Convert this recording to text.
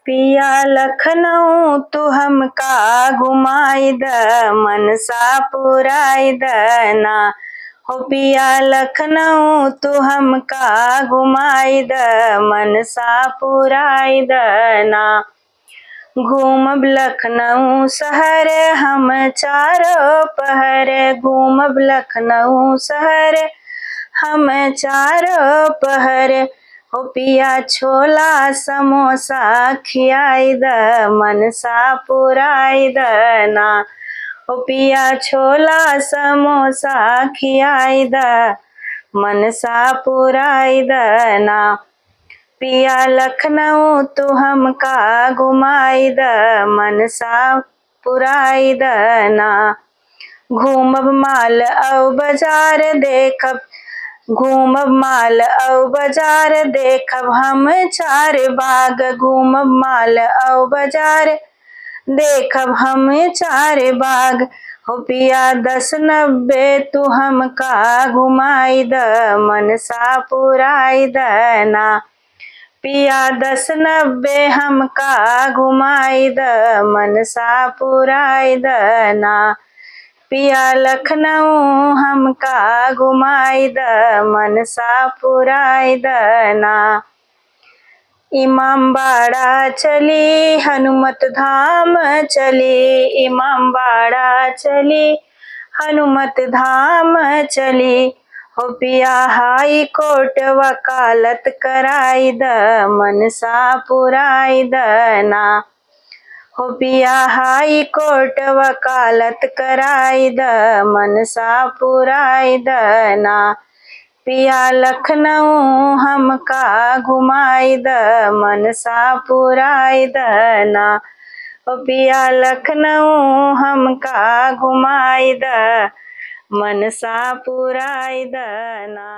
पिया लखनऊ तू हमका घुमाई द मनसा पुराई द ना। हो पिया लखनऊ तू हमका घुमाई द मनसा पुराई द ना। घूमब लखनऊ शहर हम चारों पहर, घूमब लखनऊ शहर हम चारों पहर। हो पिया छोला समोसा खियाई द मनसा पुराई द ना। हो पिया छोला समोसा खियाई द मनसा पुराई द ना। पिया लखनऊ तू हमका घुमाई द मनसा पुराई द ना। घूमब माल औ बाजार देखब, घूमब माल औ बाजार देखब हम चार बाग, घूमब माल औ बाजार देखब हम चार बाग। हो पिया 1090 तू हमका घुमाई द मनसा पुराई द ना। पिया 1090 हमका घुमाई द मनसा पुराई द ना। पिया लखनऊ हमका घुमाई द मनसा पुराई द ना। इमामबाड़ा चली हनुमत धाम चली, इमामबाड़ा चली हनुमत धाम चली। हो पिया हाई कोर्ट वकालत कराई द मनसा पुराई द ना। हो पिया हाई कोर्ट वकालत कराई द मनसा पुराई द ना। पिया लखनऊ हमका घुमाई द मनसा पुराई द ना। हो पिया लखनऊ हमका घुमाई द मनसा पुराई द ना।